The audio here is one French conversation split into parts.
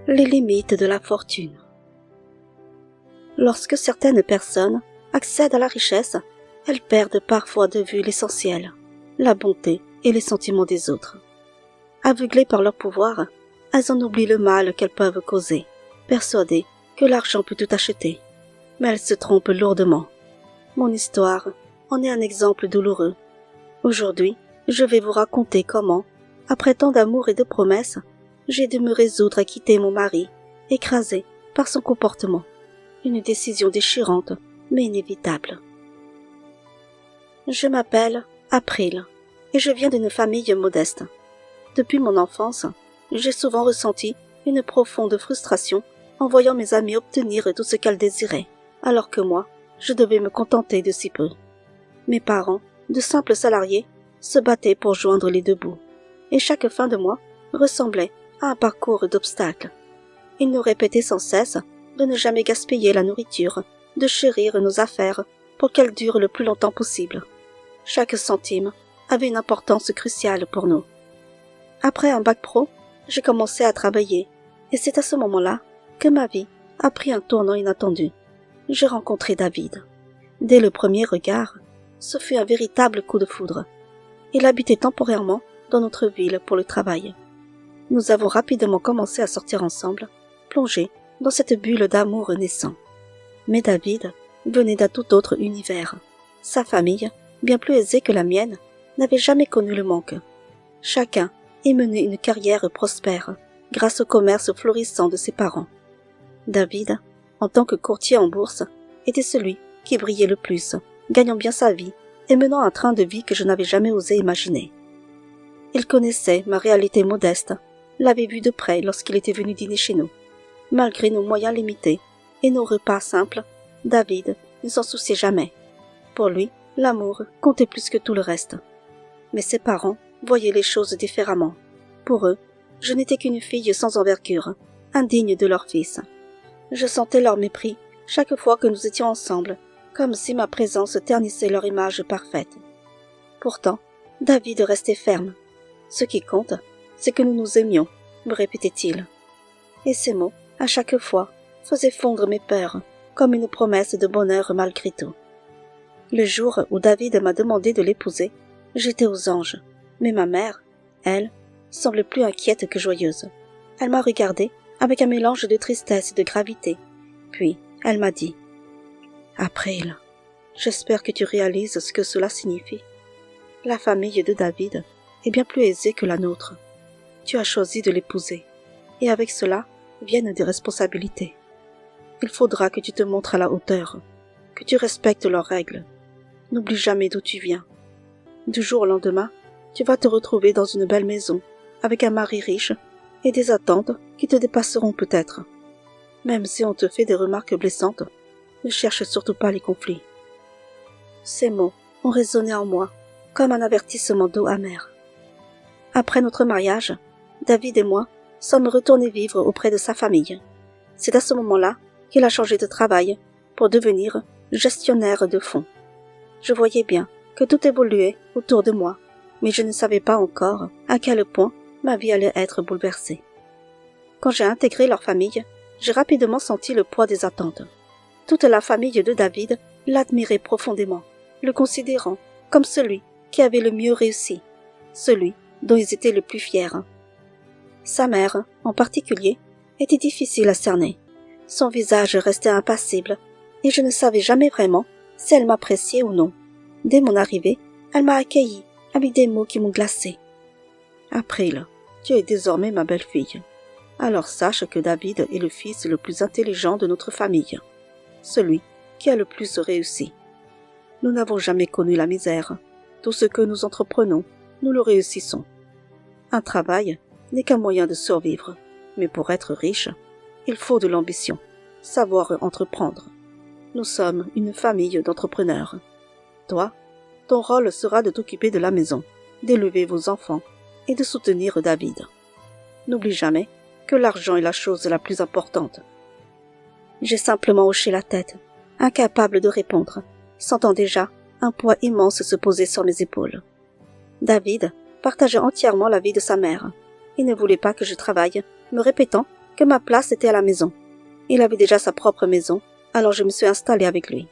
Les limites de la fortune. Lorsque certaines personnes accèdent à la richesse, elles perdent parfois de vue l'essentiel, la bonté et les sentiments des autres. Aveuglées par leur pouvoir, elles en oublient le mal qu'elles peuvent causer, persuadées que l'argent peut tout acheter. Mais elles se trompent lourdement. Mon histoire en est un exemple douloureux. Aujourd'hui, je vais vous raconter comment, après tant d'amour et de promesses, j'ai dû me résoudre à quitter mon mari, écrasé par son comportement. Une décision déchirante, mais inévitable. Je m'appelle April, et je viens d'une famille modeste. Depuis mon enfance, j'ai souvent ressenti une profonde frustration en voyant mes amies obtenir tout ce qu'elles désiraient, alors que moi, je devais me contenter de si peu. Mes parents, de simples salariés, se battaient pour joindre les deux bouts, et chaque fin de mois ressemblait à un parcours d'obstacles. Ils nous répétaient sans cesse de ne jamais gaspiller la nourriture, de chérir nos affaires pour qu'elles durent le plus longtemps possible. Chaque centime avait une importance cruciale pour nous. Après un bac pro, j'ai commencé à travailler, et c'est à ce moment-là que ma vie a pris un tournant inattendu. J'ai rencontré David. Dès le premier regard, ce fut un véritable coup de foudre. Il habitait temporairement dans notre ville pour le travail. Nous avons rapidement commencé à sortir ensemble, plongés dans cette bulle d'amour naissant. Mais David venait d'un tout autre univers. Sa famille, bien plus aisée que la mienne, n'avait jamais connu le manque. Chacun y menait une carrière prospère, grâce au commerce florissant de ses parents. David, en tant que courtier en bourse, était celui qui brillait le plus, gagnant bien sa vie et menant un train de vie que je n'avais jamais osé imaginer. Il connaissait ma réalité modeste, l'avait vue de près lorsqu'il était venu dîner chez nous. Malgré nos moyens limités et nos repas simples, David ne s'en souciait jamais. Pour lui, l'amour comptait plus que tout le reste. Mais ses parents voyaient les choses différemment. Pour eux, je n'étais qu'une fille sans envergure, indigne de leur fils. Je sentais leur mépris chaque fois que nous étions ensemble, comme si ma présence ternissait leur image parfaite. Pourtant, David restait ferme. Ce qui compte, c'est que nous nous aimions, me répétait-il. Et ces mots, à chaque fois, faisaient fondre mes peurs, comme une promesse de bonheur malgré tout. Le jour où David m'a demandé de l'épouser, j'étais aux anges, mais ma mère, elle, semblait plus inquiète que joyeuse. Elle m'a regardée avec un mélange de tristesse et de gravité, puis elle m'a dit « April, j'espère que tu réalises ce que cela signifie. La famille de David est bien plus aisée que la nôtre. Tu as choisi de l'épouser, et avec cela viennent des responsabilités. Il faudra que tu te montres à la hauteur, que tu respectes leurs règles. N'oublie jamais d'où tu viens. Du jour au lendemain, tu vas te retrouver dans une belle maison, avec un mari riche et des attentes qui te dépasseront peut-être. Même si on te fait des remarques blessantes, ne cherche surtout pas les conflits. » Ces mots ont résonné en moi, comme un avertissement d'eau amère. Après notre mariage, David et moi sommes retournés vivre auprès de sa famille. C'est à ce moment-là qu'il a changé de travail pour devenir gestionnaire de fonds. Je voyais bien que tout évoluait autour de moi, mais je ne savais pas encore à quel point ma vie allait être bouleversée. Quand j'ai intégré leur famille, j'ai rapidement senti le poids des attentes. Toute la famille de David l'admirait profondément, le considérant comme celui qui avait le mieux réussi, celui dont ils étaient le plus fiers. Sa mère, en particulier, était difficile à cerner. Son visage restait impassible, et je ne savais jamais vraiment si elle m'appréciait ou non. Dès mon arrivée, elle m'a accueilli avec des mots qui m'ont glacée. « April, tu es désormais ma belle-fille. Alors sache que David est le fils le plus intelligent de notre famille, celui qui a le plus réussi. Nous n'avons jamais connu la misère. Tout ce que nous entreprenons, nous le réussissons. Un travail n'est qu'un moyen de survivre, mais pour être riche, il faut de l'ambition, savoir entreprendre. Nous sommes une famille d'entrepreneurs. Toi, ton rôle sera de t'occuper de la maison, d'élever vos enfants et de soutenir David. N'oublie jamais que l'argent est la chose la plus importante. » J'ai simplement hoché la tête, incapable de répondre, sentant déjà un poids immense se poser sur mes épaules. David partageait entièrement la vie de sa mère. Il ne voulait pas que je travaille, me répétant que ma place était à la maison. Il avait déjà sa propre maison, alors je me suis installée avec lui.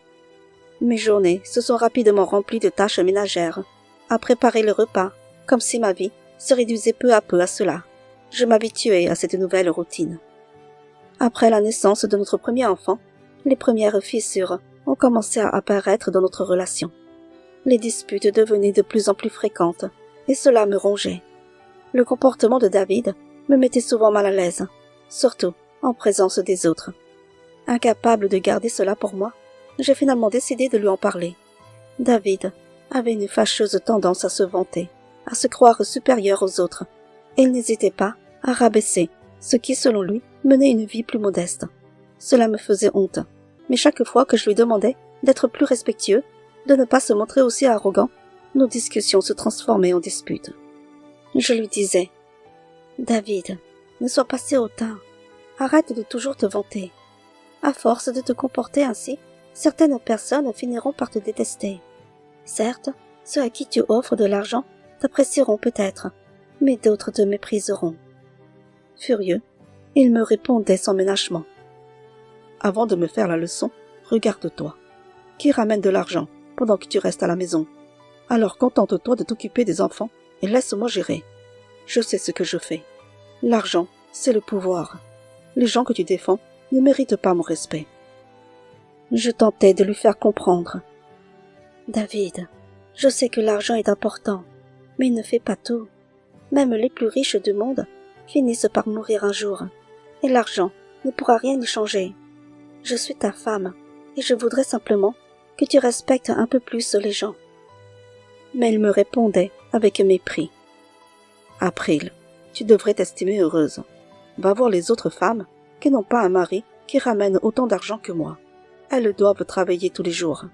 Mes journées se sont rapidement remplies de tâches ménagères, à préparer le repas, comme si ma vie se réduisait peu à peu à cela. Je m'habituais à cette nouvelle routine. Après la naissance de notre premier enfant, les premières fissures ont commencé à apparaître dans notre relation. Les disputes devenaient de plus en plus fréquentes, et cela me rongeait. Le comportement de David me mettait souvent mal à l'aise, surtout en présence des autres. Incapable de garder cela pour moi, j'ai finalement décidé de lui en parler. David avait une fâcheuse tendance à se vanter, à se croire supérieur aux autres, et il n'hésitait pas à rabaisser ce qui, selon lui, menait une vie plus modeste. Cela me faisait honte, mais chaque fois que je lui demandais d'être plus respectueux, de ne pas se montrer aussi arrogant, nos discussions se transformaient en disputes. Je lui disais « David, ne sois pas si hautain, arrête de toujours te vanter. À force de te comporter ainsi, certaines personnes finiront par te détester. Certes, ceux à qui tu offres de l'argent t'apprécieront peut-être, mais d'autres te mépriseront. » Furieux, il me répondait sans ménagement. « Avant de me faire la leçon, regarde-toi. Qui ramène de l'argent pendant que tu restes à la maison? Alors contente-toi de t'occuper des enfants et laisse-moi gérer. Je sais ce que je fais. L'argent, c'est le pouvoir. Les gens que tu défends ne méritent pas mon respect. » Je tentais de lui faire comprendre. « David, je sais que l'argent est important, mais il ne fait pas tout. Même les plus riches du monde finissent par mourir un jour, et l'argent ne pourra rien y changer. Je suis ta femme, et je voudrais simplement que tu respectes un peu plus les gens. » Mais il me répondait avec mépris. « April, tu devrais t'estimer heureuse. Va voir les autres femmes qui n'ont pas un mari qui ramène autant d'argent que moi. Elles doivent travailler tous les jours.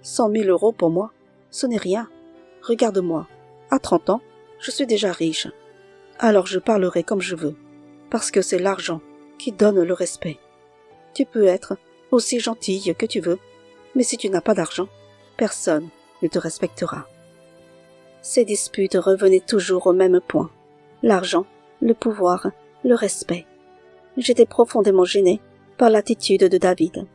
100 000 € pour moi, ce n'est rien. Regarde-moi, à 30 ans, je suis déjà riche. Alors je parlerai comme je veux, parce que c'est l'argent qui donne le respect. Tu peux être aussi gentille que tu veux, mais si tu n'as pas d'argent, personne ne te respectera. » Ces disputes revenaient toujours au même point. L'argent, le pouvoir, le respect. J'étais profondément gênée par l'attitude de David.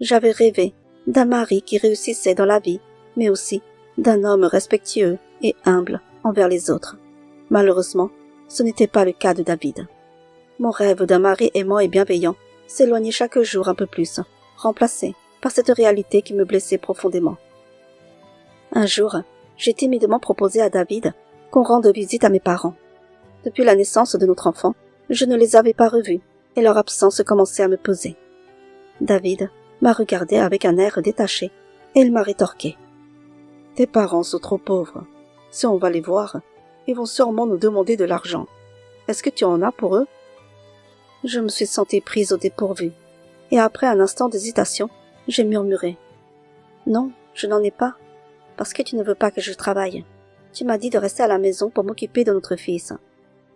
J'avais rêvé d'un mari qui réussissait dans la vie, mais aussi d'un homme respectueux et humble envers les autres. Malheureusement, ce n'était pas le cas de David. Mon rêve d'un mari aimant et bienveillant s'éloignait chaque jour un peu plus, remplacé par cette réalité qui me blessait profondément. Un jour, j'ai timidement proposé à David qu'on rende visite à mes parents. Depuis la naissance de notre enfant, je ne les avais pas revus et leur absence commençait à me peser. David m'a regardé avec un air détaché et il m'a rétorqué. « Tes parents sont trop pauvres. Si on va les voir, ils vont sûrement nous demander de l'argent. Est-ce que tu en as pour eux ?» Je me suis sentie prise au dépourvu et après un instant d'hésitation, j'ai murmuré. « Non, je n'en ai pas, parce que tu ne veux pas que je travaille. Tu m'as dit de rester à la maison pour m'occuper de notre fils.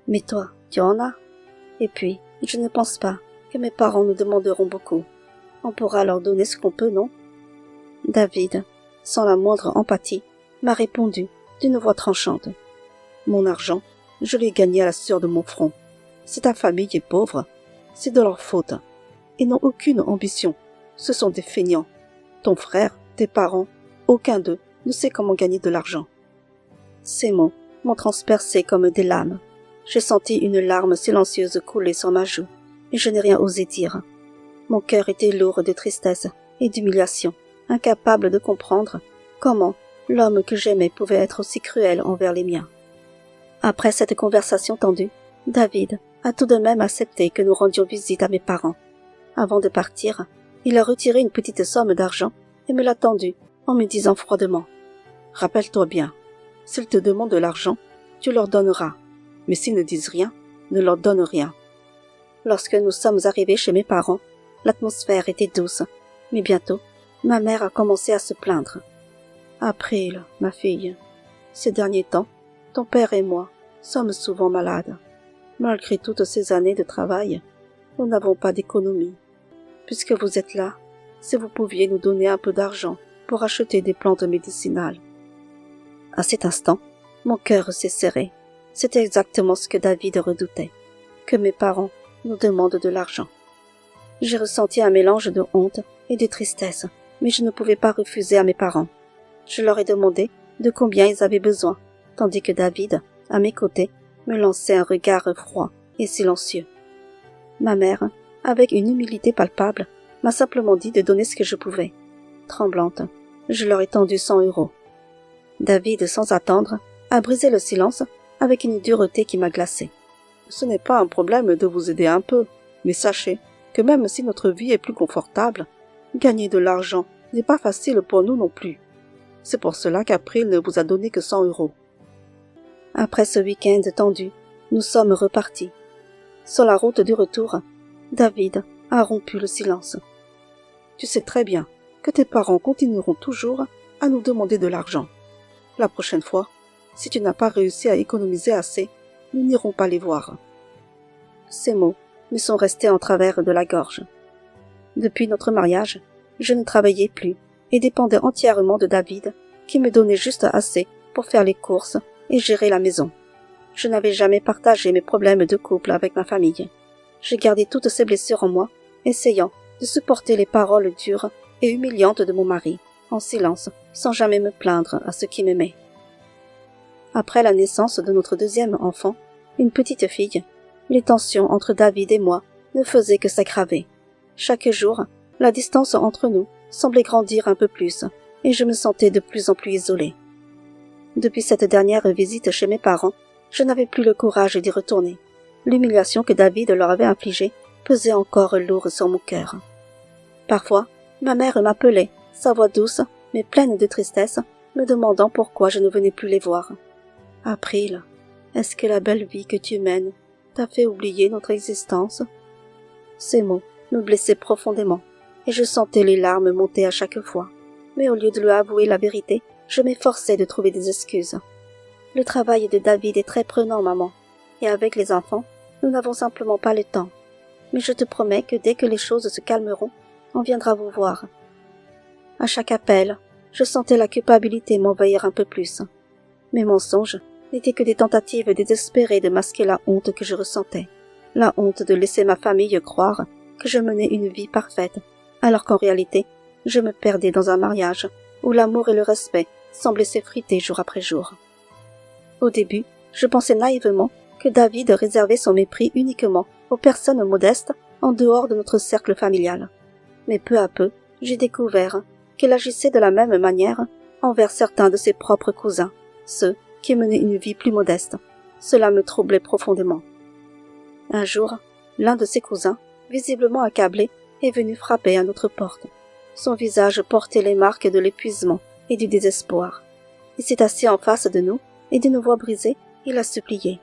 Mais toi, tu en as. Et puis, je ne pense pas que mes parents nous demanderont beaucoup. On pourra leur donner ce qu'on peut, non ?» David, sans la moindre empathie, m'a répondu d'une voix tranchante. « Mon argent, je l'ai gagné à la sueur de mon front. Si ta famille est pauvre, c'est de leur faute. Ils n'ont aucune ambition. Ce sont des feignants. Ton frère, tes parents, aucun d'eux ne sait comment gagner de l'argent. » Ces mots m'ont transpercé comme des lames. J'ai senti une larme silencieuse couler sur ma joue, et je n'ai rien osé dire. Mon cœur était lourd de tristesse et d'humiliation, incapable de comprendre comment l'homme que j'aimais pouvait être aussi cruel envers les miens. Après cette conversation tendue, David a tout de même accepté que nous rendions visite à mes parents. Avant de partir, il a retiré une petite somme d'argent et me l'a tendue en me disant froidement « Rappelle-toi bien, s'ils te demandent de l'argent, tu leur donneras, mais s'ils ne disent rien, ne leur donne rien. » Lorsque nous sommes arrivés chez mes parents, l'atmosphère était douce, mais bientôt, ma mère a commencé à se plaindre. « April, ma fille, ces derniers temps, ton père et moi sommes souvent malades. Malgré toutes ces années de travail, nous n'avons pas d'économie. Puisque vous êtes là, si vous pouviez nous donner un peu d'argent pour acheter des plantes médicinales. » À cet instant, mon cœur s'est serré. C'était exactement ce que David redoutait. Que mes parents nous demande de l'argent. J'ai ressenti un mélange de honte et de tristesse, mais je ne pouvais pas refuser à mes parents. Je leur ai demandé de combien ils avaient besoin, tandis que David, à mes côtés, me lançait un regard froid et silencieux. Ma mère, avec une humilité palpable, m'a simplement dit de donner ce que je pouvais. Tremblante, je leur ai tendu 100 €. David, sans attendre, a brisé le silence avec une dureté qui m'a glacée. Ce n'est pas un problème de vous aider un peu, mais sachez que même si notre vie est plus confortable, gagner de l'argent n'est pas facile pour nous non plus. C'est pour cela qu'April ne vous a donné que 100 €. Après ce week-end tendu, nous sommes repartis. Sur la route du retour, David a rompu le silence. Tu sais très bien que tes parents continueront toujours à nous demander de l'argent. La prochaine fois, si tu n'as pas réussi à économiser assez, nous n'irons pas les voir. Ces mots me sont restés en travers de la gorge. Depuis notre mariage, je ne travaillais plus et dépendais entièrement de David, qui me donnait juste assez pour faire les courses et gérer la maison. Je n'avais jamais partagé mes problèmes de couple avec ma famille. J'ai gardé toutes ces blessures en moi, essayant de supporter les paroles dures et humiliantes de mon mari, en silence, sans jamais me plaindre à ceux qui m'aimaient. Après la naissance de notre deuxième enfant, une petite fille, les tensions entre David et moi ne faisaient que s'aggraver. Chaque jour, la distance entre nous semblait grandir un peu plus, et je me sentais de plus en plus isolée. Depuis cette dernière visite chez mes parents, je n'avais plus le courage d'y retourner. L'humiliation que David leur avait infligée pesait encore lourd sur mon cœur. Parfois, ma mère m'appelait, sa voix douce, mais pleine de tristesse, me demandant pourquoi je ne venais plus les voir. « April, est-ce que la belle vie que tu mènes t'a fait oublier notre existence ?» Ces mots me blessaient profondément, et je sentais les larmes monter à chaque fois. Mais au lieu de lui avouer la vérité, je m'efforçais de trouver des excuses. « Le travail de David est très prenant, maman, et avec les enfants, nous n'avons simplement pas le temps. Mais je te promets que dès que les choses se calmeront, on viendra vous voir. » À chaque appel, je sentais la culpabilité m'envahir un peu plus. Mes mensonges n'étaient que des tentatives désespérées de masquer la honte que je ressentais. La honte de laisser ma famille croire que je menais une vie parfaite, alors qu'en réalité, je me perdais dans un mariage où l'amour et le respect semblaient s'effriter jour après jour. Au début, je pensais naïvement que David réservait son mépris uniquement aux personnes modestes en dehors de notre cercle familial. Mais peu à peu, j'ai découvert qu'il agissait de la même manière envers certains de ses propres cousins, ceux qui menaient une vie plus modeste. Cela me troublait profondément. Un jour, l'un de ses cousins, visiblement accablé, est venu frapper à notre porte. Son visage portait les marques de l'épuisement et du désespoir. Il s'est assis en face de nous et d'une voix brisée, il a supplié.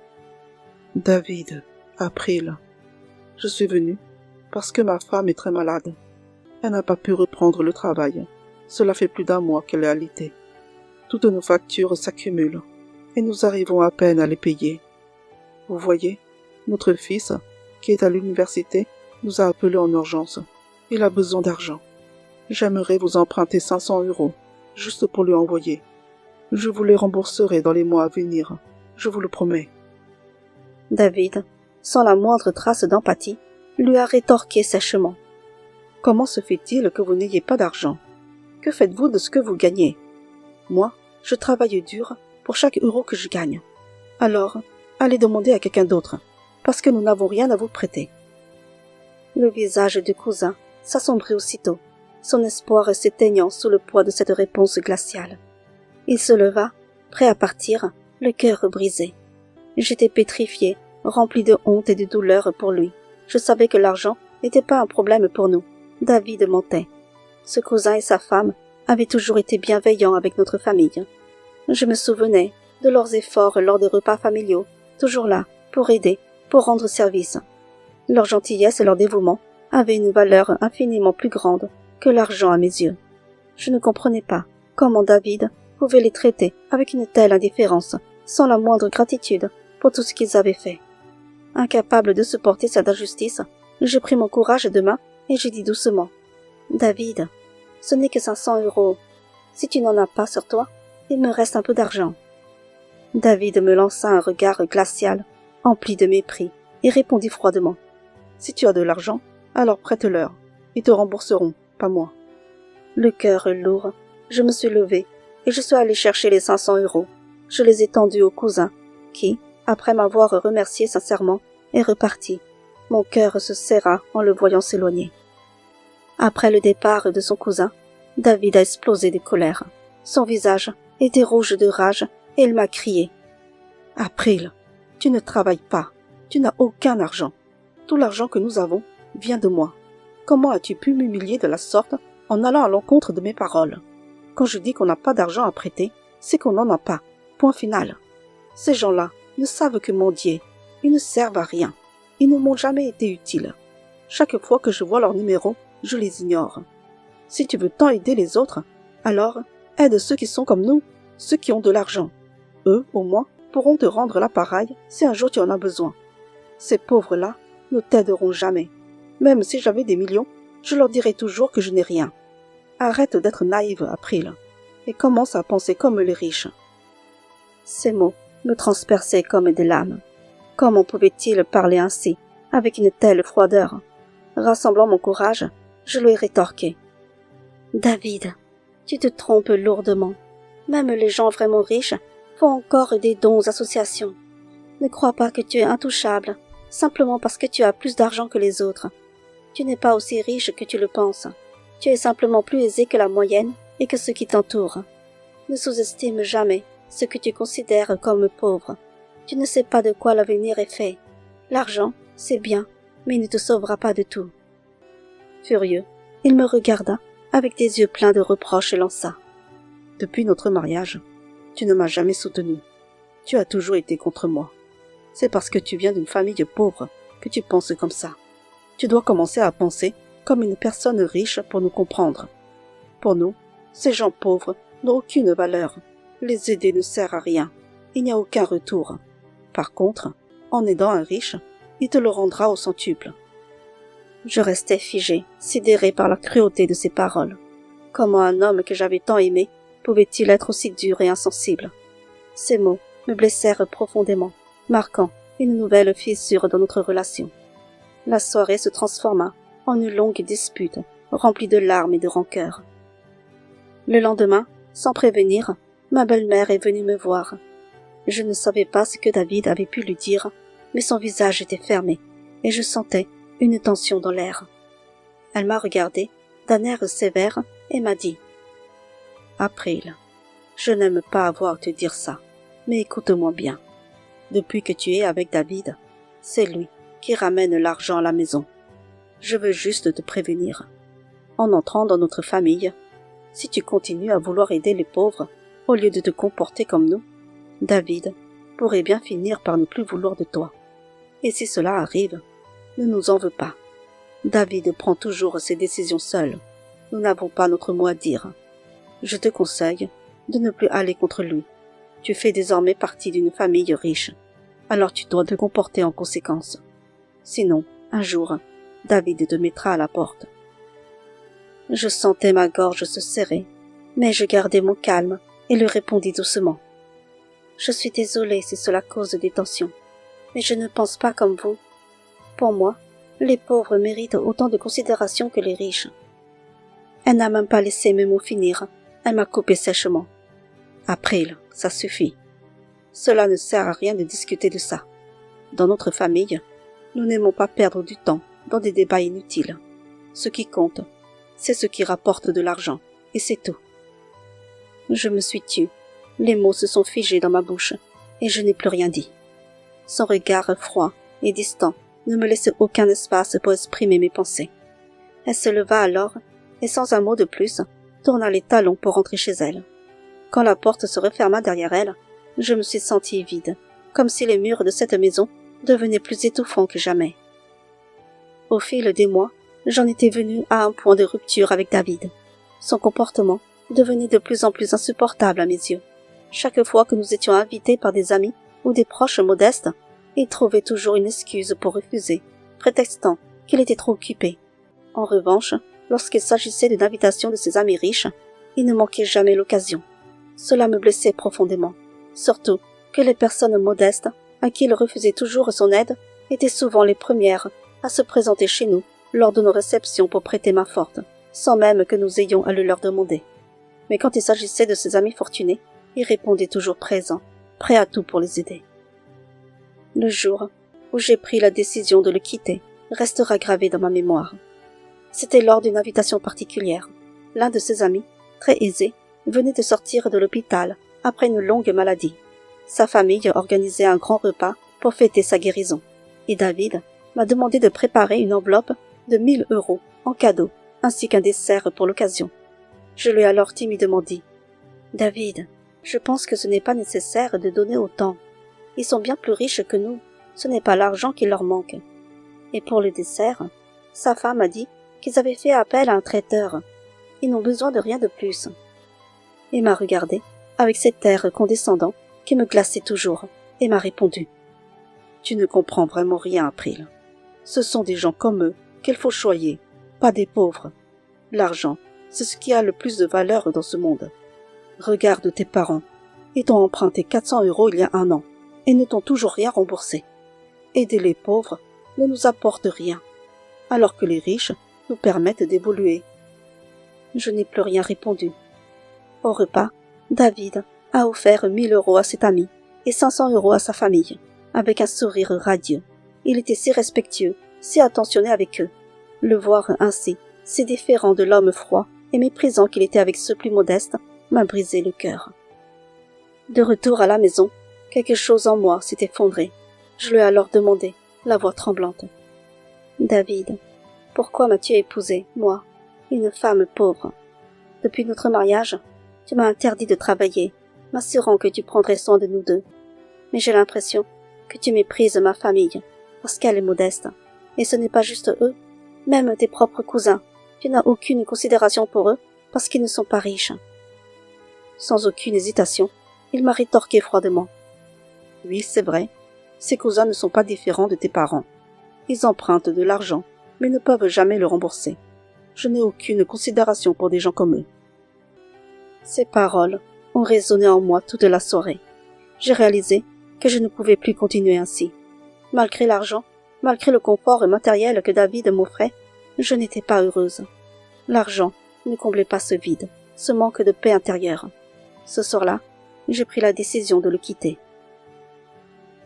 « David, April, je suis venu parce que ma femme est très malade. Elle n'a pas pu reprendre le travail. Cela fait plus d'1 mois qu'elle est alitée. Toutes nos factures s'accumulent et nous arrivons à peine à les payer. Vous voyez, notre fils, qui est à l'université, nous a appelés en urgence. Il a besoin d'argent. J'aimerais vous emprunter 500 €, juste pour lui envoyer. Je vous les rembourserai dans les mois à venir, je vous le promets. » David, sans la moindre trace d'empathie, lui a rétorqué sèchement. « Comment se fait-il que vous n'ayez pas d'argent? Que faites-vous de ce que vous gagnez? Moi, je travaille dur pour chaque euro que je gagne. Alors, allez demander à quelqu'un d'autre, parce que nous n'avons rien à vous prêter. » Le visage du cousin s'assombrit aussitôt, son espoir s'éteignant sous le poids de cette réponse glaciale. Il se leva, prêt à partir, le cœur brisé. J'étais pétrifiée, remplie de honte et de douleur pour lui. Je savais que l'argent n'était pas un problème pour nous. David mentait. Ce cousin et sa femme avaient toujours été bienveillants avec notre famille. Je me souvenais de leurs efforts lors des repas familiaux, toujours là, pour aider, pour rendre service. Leur gentillesse et leur dévouement avaient une valeur infiniment plus grande que l'argent à mes yeux. Je ne comprenais pas comment David pouvait les traiter avec une telle indifférence, sans la moindre gratitude pour tout ce qu'ils avaient fait. Incapable de supporter cette injustice, j'ai pris mon courage de main et j'ai dit doucement « David, ce n'est que 500 €. Si tu n'en as pas sur toi, il me reste un peu d'argent. » David me lança un regard glacial, empli de mépris, et répondit froidement Si tu as de l'argent, alors prête-leur. Ils te rembourseront, pas moi. Le cœur lourd, je me suis levée et je suis allée chercher les 500 euros. Je les ai tendus au cousin, qui, après m'avoir remercié sincèrement, est reparti. Mon cœur se serra en le voyant s'éloigner. Après le départ de son cousin, David a explosé de colère. Son visage était rouge de rage et il m'a crié. « April, tu ne travailles pas. Tu n'as aucun argent. Tout l'argent que nous avons vient de moi. Comment as-tu pu m'humilier de la sorte en allant à l'encontre de mes paroles? Quand je dis qu'on n'a pas d'argent à prêter, c'est qu'on n'en a pas. Point final. Ces gens-là ne savent que mendier. Ils ne servent à rien. Ils ne m'ont jamais été utiles. Chaque fois que je vois leur numéro, je les ignore. Si tu veux tant aider les autres, alors aide ceux qui sont comme nous, ceux qui ont de l'argent. Eux, au moins, pourront te rendre l'appareil si un jour tu en as besoin. Ces pauvres-là ne t'aideront jamais. Même si j'avais des millions, je leur dirais toujours que je n'ai rien. Arrête d'être naïve, April, et commence à penser comme les riches. » Ces mots me transperçaient comme des lames. Comment pouvait-il parler ainsi, avec une telle froideur? Rassemblant mon courage, je lui ai rétorqué. « David, tu te trompes lourdement. Même les gens vraiment riches font encore des dons aux associations. Ne crois pas que tu es intouchable, simplement parce que tu as plus d'argent que les autres. Tu n'es pas aussi riche que tu le penses. Tu es simplement plus aisé que la moyenne et que ceux qui t'entourent. Ne sous-estime jamais ce que tu considères comme pauvre. Tu ne sais pas de quoi l'avenir est fait. L'argent, c'est bien, mais il ne te sauvera pas de tout. » Furieux, il me regarda avec des yeux pleins de reproches et lança. « Depuis notre mariage, tu ne m'as jamais soutenu. Tu as toujours été contre moi. C'est parce que tu viens d'une famille pauvre que tu penses comme ça. Tu dois commencer à penser comme une personne riche pour nous comprendre. Pour nous, ces gens pauvres n'ont aucune valeur. Les aider ne sert à rien. Il n'y a aucun retour. Par contre, en aidant un riche, il te le rendra au centuple. » Je restais figé, sidéré par la cruauté de ces paroles. Comment un homme que j'avais tant aimé pouvait-il être aussi dur et insensible? Ces mots me blessèrent profondément, marquant une nouvelle fissure dans notre relation. La soirée se transforma en une longue dispute, remplie de larmes et de rancœur. Le lendemain, sans prévenir, ma belle-mère est venue me voir. Je ne savais pas ce que David avait pu lui dire, mais son visage était fermé, et je sentais une tension dans l'air. Elle m'a regardé d'un air sévère et m'a dit « April, je n'aime pas avoir à te dire ça, mais écoute-moi bien. Depuis que tu es avec David, c'est lui qui ramène l'argent à la maison. Je veux juste te prévenir. En entrant dans notre famille, si tu continues à vouloir aider les pauvres au lieu de te comporter comme nous, David pourrait bien finir par ne plus vouloir de toi. Et si cela arrive, ne nous en veux pas. David prend toujours ses décisions seul. Nous n'avons pas notre mot à dire. Je te conseille de ne plus aller contre lui. Tu fais désormais partie d'une famille riche. Alors tu dois te comporter en conséquence. Sinon, un jour, David te mettra à la porte. » Je sentais ma gorge se serrer, mais je gardai mon calme et lui répondis doucement. « Je suis désolée si cela cause des tensions, mais je ne pense pas comme vous. Pour moi, les pauvres méritent autant de considération que les riches. » Elle n'a même pas laissé mes mots finir. Elle m'a coupé sèchement. « April, ça suffit. Cela ne sert à rien de discuter de ça. Dans notre famille, nous n'aimons pas perdre du temps dans des débats inutiles. Ce qui compte, c'est ce qui rapporte de l'argent, et c'est tout. » Je me suis tue. Les mots se sont figés dans ma bouche, et je n'ai plus rien dit. Son regard froid et distant ne me laissait aucun espace pour exprimer mes pensées. Elle se leva alors, et sans un mot de plus, tourna les talons pour rentrer chez elle. Quand la porte se referma derrière elle, je me suis sentie vide, comme si les murs de cette maison devenaient plus étouffants que jamais. Au fil des mois, j'en étais venue à un point de rupture avec David. Son comportement devenait de plus en plus insupportable à mes yeux. Chaque fois que nous étions invités par des amis ou des proches modestes, il trouvait toujours une excuse pour refuser, prétextant qu'il était trop occupé. En revanche, lorsqu'il s'agissait d'une invitation de ses amis riches, il ne manquait jamais l'occasion. Cela me blessait profondément, surtout que les personnes modestes, à qui il refusait toujours son aide, étaient souvent les premières à se présenter chez nous lors de nos réceptions pour prêter main forte, sans même que nous ayons à le leur demander. Mais quand il s'agissait de ses amis fortunés, il répondait toujours présent, prêt à tout pour les aider. Le jour où j'ai pris la décision de le quitter restera gravé dans ma mémoire. C'était lors d'une invitation particulière. L'un de ses amis, très aisé, venait de sortir de l'hôpital après une longue maladie. Sa famille organisait un grand repas pour fêter sa guérison, et David m'a demandé de préparer une enveloppe de 1 000 € en cadeau, ainsi qu'un dessert pour l'occasion. Je lui ai alors timidement dit « David, je pense que ce n'est pas nécessaire de donner autant. Ils sont bien plus riches que nous, ce n'est pas l'argent qui leur manque. » Et pour le dessert, sa femme a dit qu'ils avaient fait appel à un traiteur. Ils n'ont besoin de rien de plus. Il m'a regardé avec cet air condescendant qui me glaçait toujours et m'a répondu « Tu ne comprends vraiment rien, April. Ce sont des gens comme eux qu'il faut choyer, pas des pauvres. L'argent, c'est ce qui a le plus de valeur dans ce monde. Regarde tes parents. Ils t'ont emprunté 400 € il y a 1 an et ne t'ont toujours rien remboursé. Aider les pauvres ne nous apporte rien, alors que les riches nous permettent d'évoluer. » Je n'ai plus rien répondu. Au repas, David a offert 1 000 € à cet ami et 500 € à sa famille, avec un sourire radieux. Il était si respectueux, si attentionné avec eux. Le voir ainsi, si différent de l'homme froid et méprisant qu'il était avec ceux plus modestes, m'a brisé le cœur. De retour à la maison, quelque chose en moi s'est effondré. Je lui ai alors demandé, la voix tremblante. « David, pourquoi m'as-tu épousé, moi, une femme pauvre? Depuis notre mariage, tu m'as interdit de travailler, m'assurant que tu prendrais soin de nous deux. Mais j'ai l'impression que tu méprises ma famille, parce qu'elle est modeste. Et ce n'est pas juste eux, même tes propres cousins. Tu n'as aucune considération pour eux, parce qu'ils ne sont pas riches. » Sans aucune hésitation, il m'a rétorqué froidement. « Oui, c'est vrai, ces cousins ne sont pas différents de tes parents. Ils empruntent de l'argent, mais ne peuvent jamais le rembourser. Je n'ai aucune considération pour des gens comme eux. » Ces paroles ont résonné en moi toute la soirée. J'ai réalisé que je ne pouvais plus continuer ainsi. Malgré l'argent, malgré le confort matériel que David m'offrait, je n'étais pas heureuse. L'argent ne comblait pas ce vide, ce manque de paix intérieure. Ce soir-là, j'ai pris la décision de le quitter.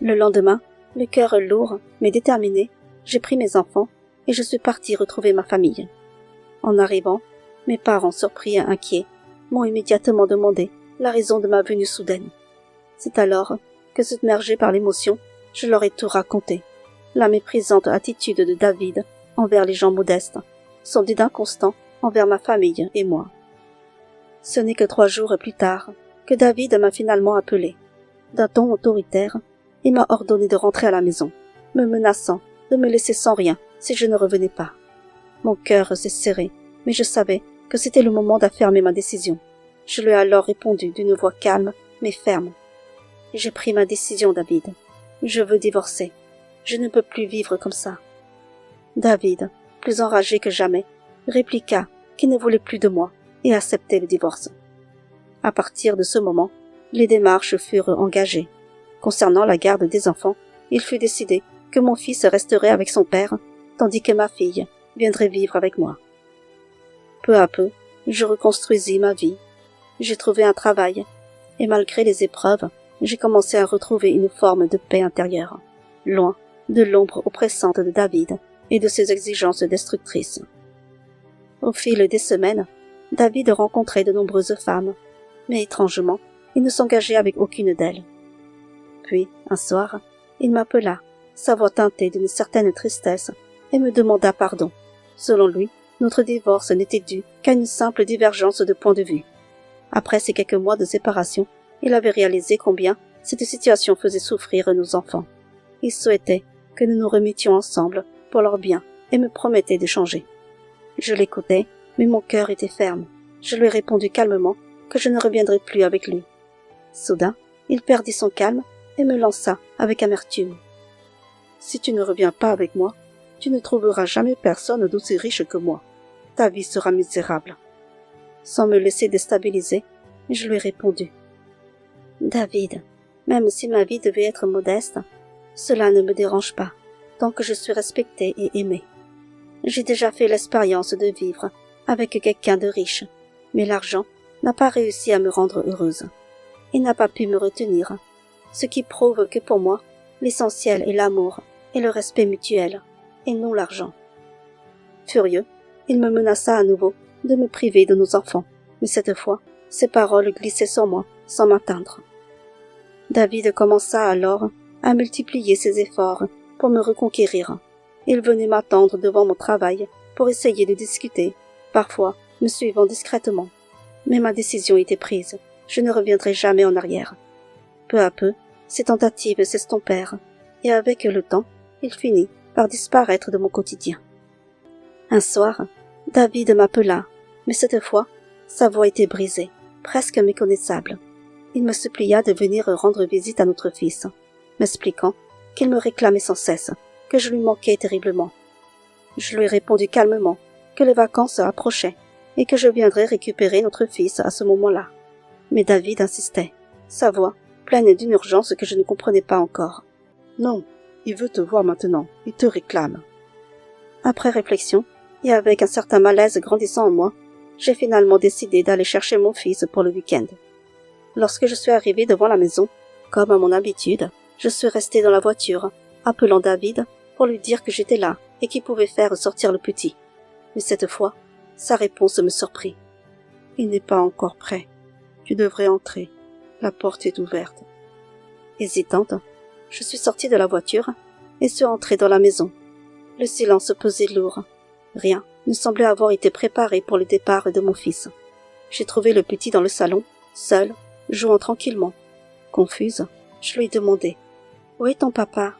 Le lendemain, le cœur lourd mais déterminé, j'ai pris mes enfants et je suis partie retrouver ma famille. En arrivant, mes parents, surpris et inquiets, m'ont immédiatement demandé la raison de ma venue soudaine. C'est alors que, submergée par l'émotion, je leur ai tout raconté. La méprisante attitude de David envers les gens modestes, son dédain constant envers ma famille et moi. Ce n'est que 3 jours plus tard que David m'a finalement appelé. D'un ton autoritaire, il m'a ordonné de rentrer à la maison, me menaçant de me laisser sans rien si je ne revenais pas. Mon cœur s'est serré, mais je savais que c'était le moment d'affirmer ma décision. Je lui ai alors répondu d'une voix calme mais ferme. « J'ai pris ma décision, David. Je veux divorcer. Je ne peux plus vivre comme ça. » David, plus enragé que jamais, répliqua qu'il ne voulait plus de moi et acceptait le divorce. À partir de ce moment, les démarches furent engagées. Concernant la garde des enfants, il fut décidé que mon fils resterait avec son père, tandis que ma fille viendrait vivre avec moi. Peu à peu, je reconstruisis ma vie. J'ai trouvé un travail, et malgré les épreuves, j'ai commencé à retrouver une forme de paix intérieure, loin de l'ombre oppressante de David et de ses exigences destructrices. Au fil des semaines, David rencontrait de nombreuses femmes, mais étrangement, il ne s'engageait avec aucune d'elles. Puis, un soir, il m'appela, sa voix teintée d'une certaine tristesse, et me demanda pardon. Selon lui, notre divorce n'était dû qu'à une simple divergence de point de vue. Après ces quelques mois de séparation, il avait réalisé combien cette situation faisait souffrir nos enfants. Il souhaitait que nous nous remettions ensemble pour leur bien et me promettait de changer. Je l'écoutais, mais mon cœur était ferme. Je lui ai répondu calmement que je ne reviendrais plus avec lui. Soudain, il perdit son calme et me lança avec amertume. « Si tu ne reviens pas avec moi, tu ne trouveras jamais personne d'aussi riche que moi. Ta vie sera misérable. » Sans me laisser déstabiliser, je lui ai répondu. « David, même si ma vie devait être modeste, cela ne me dérange pas. tant que je suis respectée et aimée. J'ai déjà fait l'expérience de vivre avec quelqu'un de riche, mais l'argent n'a pas réussi à me rendre heureuse. Il n'a pas pu me retenir, ce qui prouve que pour moi, l'essentiel est l'amour et le respect mutuel, et non l'argent. Furieux, il me menaça à nouveau de me priver de nos enfants, mais cette fois, ses paroles glissaient sur moi sans m'atteindre. David commença alors à multiplier ses efforts pour me reconquérir. Il venait m'attendre devant mon travail pour essayer de discuter, parfois me suivant discrètement. Mais ma décision était prise, je ne reviendrai jamais en arrière. Peu à peu, ces tentatives s'estompèrent, et avec le temps, il finit par disparaître de mon quotidien. Un soir, David m'appela, mais cette fois, sa voix était brisée, presque méconnaissable. Il me supplia de venir rendre visite à notre fils, m'expliquant qu'il me réclamait sans cesse, que je lui manquais terriblement. Je lui répondis calmement que les vacances approchaient et que je viendrais récupérer notre fils à ce moment-là. Mais David insistait, sa voix pleine d'une urgence que je ne comprenais pas encore. Non, il veut te voir maintenant, il te réclame. Après réflexion, et avec un certain malaise grandissant en moi, j'ai finalement décidé d'aller chercher mon fils pour le week-end. Lorsque je suis arrivée devant la maison, comme à mon habitude, je suis restée dans la voiture, appelant David pour lui dire que j'étais là et qu'il pouvait faire sortir le petit. Mais cette fois, sa réponse me surprit. Il n'est pas encore prêt. Tu devrais entrer. La porte est ouverte. Hésitante, je suis sortie de la voiture et suis entrée dans la maison. Le silence pesait lourd. Rien ne semblait avoir été préparé pour le départ de mon fils. J'ai trouvé le petit dans le salon, seul, jouant tranquillement. Confuse, je lui demandai « Où est ton papa ?»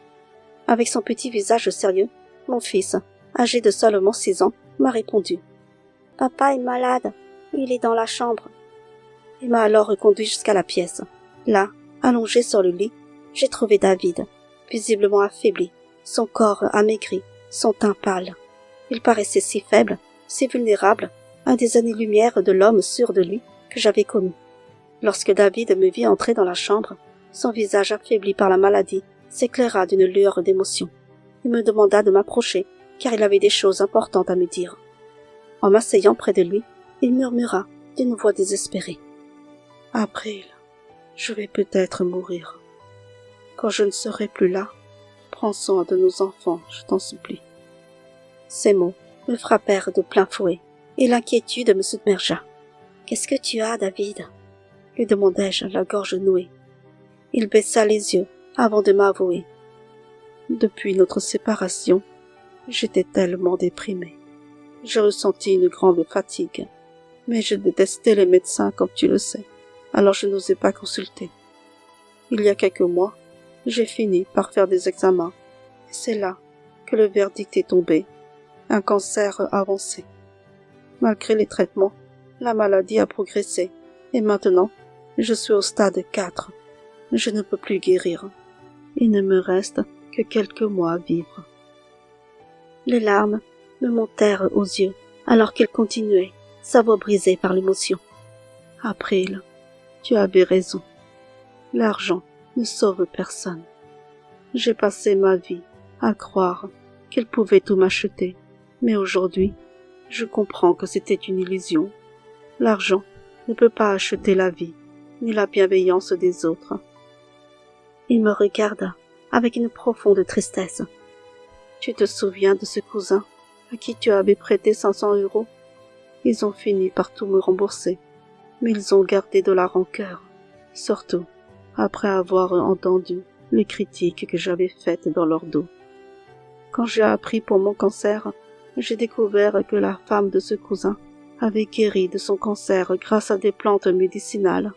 Avec son petit visage sérieux, mon fils, âgé de seulement 6 ans, m'a répondu « Papa est malade, il est dans la chambre. » Il m'a alors reconduit jusqu'à la pièce. Là, allongé sur le lit, j'ai trouvé David, visiblement affaibli, son corps amaigri, son teint pâle. Il paraissait si faible, si vulnérable, à des années-lumière de l'homme sûr de lui que j'avais connu. Lorsque David me vit entrer dans la chambre, son visage affaibli par la maladie s'éclaira d'une lueur d'émotion. Il me demanda de m'approcher, car il avait des choses importantes à me dire. En m'asseyant près de lui, il murmura d'une voix désespérée. « April, je vais peut-être mourir. Quand je ne serai plus là, prends soin de nos enfants, je t'en supplie. » Ces mots me frappèrent de plein fouet, et l'inquiétude me submergea. « Qu'est-ce que tu as, David ?» lui demandai-je, la gorge nouée. Il baissa les yeux avant de m'avouer. Depuis notre séparation, j'étais tellement déprimée. J'ai ressenti une grande fatigue, mais je détestais les médecins comme tu le sais, alors je n'osais pas consulter. Il y a quelques mois, j'ai fini par faire des examens, et c'est là que le verdict est tombé, un cancer avancé. Malgré les traitements, la maladie a progressé, et maintenant, je suis au stade 4. Je ne peux plus guérir. Il ne me reste que quelques mois à vivre. Les larmes me montèrent aux yeux, alors qu'il continuait, sa voix brisée par l'émotion. « April, tu avais raison. L'argent ne sauve personne. J'ai passé ma vie à croire qu'il pouvait tout m'acheter, mais aujourd'hui, je comprends que c'était une illusion. L'argent ne peut pas acheter la vie, ni la bienveillance des autres. » Il me regarda avec une profonde tristesse. « Tu te souviens de ce cousin à qui tu avais prêté 500 €? Ils ont fini par tout me rembourser, mais ils ont gardé de la rancœur, surtout après avoir entendu les critiques que j'avais faites dans leur dos. Quand j'ai appris pour mon cancer, j'ai découvert que la femme de ce cousin avait guéri de son cancer grâce à des plantes médicinales.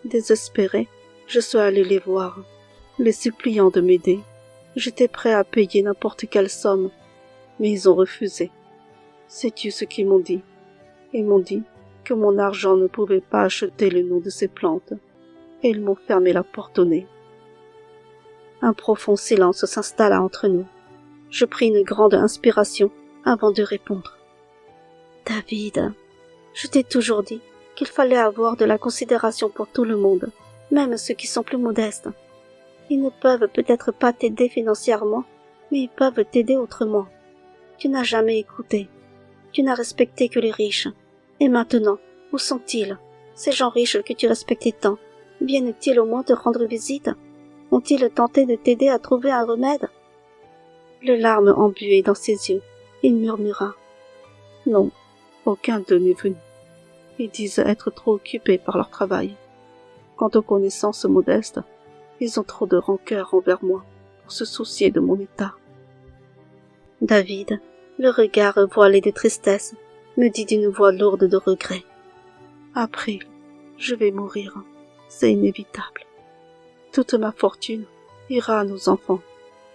Désespéré, je suis allé les voir, les suppliant de m'aider. J'étais prêt à payer n'importe quelle somme, mais ils ont refusé. Sais-tu ce qu'ils m'ont dit? Ils m'ont dit que mon argent ne pouvait pas acheter le nom de ces plantes, et ils m'ont fermé la porte au nez. Un profond silence s'installa entre nous. Je pris une grande inspiration avant de répondre. « David, je t'ai toujours dit qu'il fallait avoir de la considération pour tout le monde, même ceux qui sont plus modestes. Ils ne peuvent peut-être pas t'aider financièrement, mais mais ils peuvent t'aider autrement. Tu n'as jamais écouté. Tu n'as respecté que les riches. Et maintenant, où sont-ils? Ces gens riches que tu respectais tant, viennent-ils au moins te rendre visite? Ont-ils tenté de t'aider à trouver un remède? Les larmes embuaient dans ses yeux. Il murmura. Non, aucun d'eux n'est venu. Ils disent être trop occupés par leur travail. Quant aux connaissances modestes, ils ont trop de rancœur envers moi pour se soucier de mon état. David, le regard voilé de tristesse, me dit d'une voix lourde de regret. April, je vais mourir. C'est inévitable. Toute ma fortune ira à nos enfants.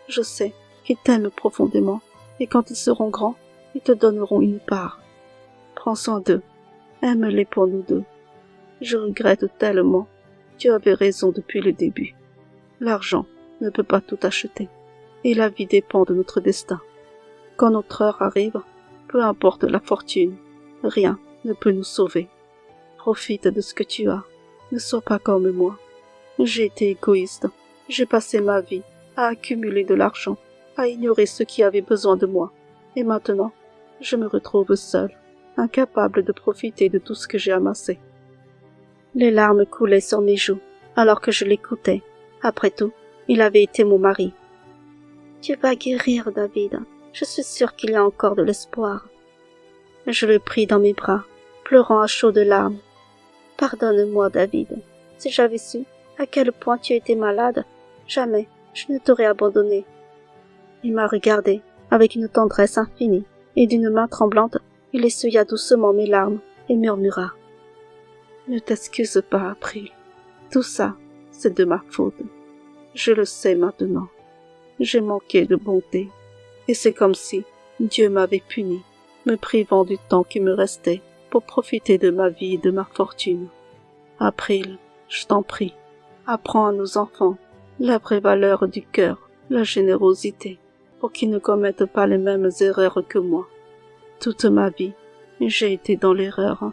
Je sais qu'ils t'aiment profondément et quand ils seront grands, ils te donneront une part. Prends soin d'eux. Aime-les pour nous deux. Je regrette tellement. Tu avais raison depuis le début. L'argent ne peut pas tout acheter et la vie dépend de notre destin. Quand notre heure arrive, peu importe la fortune, rien ne peut nous sauver. Profite de ce que tu as. Ne sois pas comme moi. J'ai été égoïste. J'ai passé ma vie à accumuler de l'argent, à ignorer ceux qui avaient besoin de moi. Et maintenant, je me retrouve seul, incapable de profiter de tout ce que j'ai amassé. Les larmes coulaient sur mes joues, alors que je l'écoutais. Après tout, il avait été mon mari. Tu vas guérir, David. Je suis sûre qu'il y a encore de l'espoir. Je le pris dans mes bras, pleurant à chaudes larmes. Pardonne-moi, David. Si j'avais su à quel point tu étais malade, jamais je ne t'aurais abandonné. Il m'a regardé avec une tendresse infinie, et d'une main tremblante, il essuya doucement mes larmes et murmura. Ne t'excuse pas, April. Tout ça, c'est de ma faute. Je le sais maintenant. J'ai manqué de bonté, et c'est comme si Dieu m'avait puni, me privant du temps qui me restait pour profiter de ma vie et de ma fortune. April, je t'en prie, apprends à nos enfants la vraie valeur du cœur, la générosité, pour qu'ils ne commettent pas les mêmes erreurs que moi. Toute ma vie, j'ai été dans l'erreur,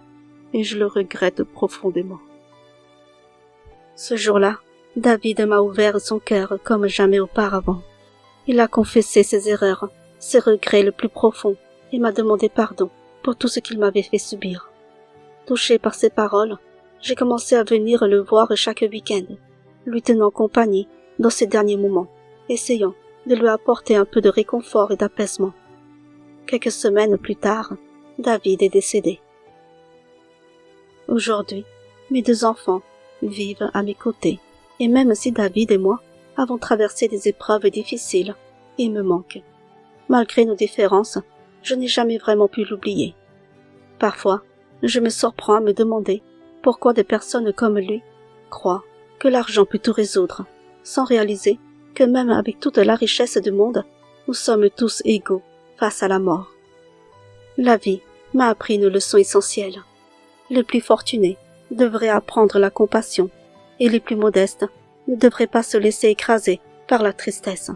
et je le regrette profondément. Ce jour-là, David m'a ouvert son cœur comme jamais auparavant. Il a confessé ses erreurs, ses regrets les plus profonds, et m'a demandé pardon pour tout ce qu'il m'avait fait subir. Touché par ses paroles, j'ai commencé à venir le voir chaque week-end, lui tenant compagnie dans ses derniers moments, essayant de lui apporter un peu de réconfort et d'apaisement. Quelques semaines plus tard, David est décédé. Aujourd'hui, mes deux enfants vivent à mes côtés, et même si David et moi avons traversé des épreuves difficiles, il me manque. Malgré nos différences, je n'ai jamais vraiment pu l'oublier. Parfois, je me surprends à me demander pourquoi des personnes comme lui croient que l'argent peut tout résoudre, sans réaliser que même avec toute la richesse du monde, nous sommes tous égaux face à la mort. La vie m'a appris une leçon essentielle. Les plus fortunés devraient apprendre la compassion, et les plus modestes ne devraient pas se laisser écraser par la tristesse.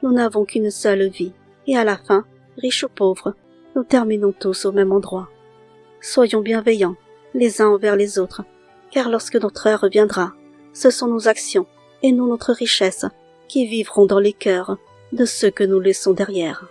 Nous n'avons qu'une seule vie, et à la fin, riches ou pauvres, nous terminons tous au même endroit. Soyons bienveillants les uns envers les autres, car lorsque notre heure viendra, ce sont nos actions et non notre richesse qui vivront dans les cœurs de ceux que nous laissons derrière.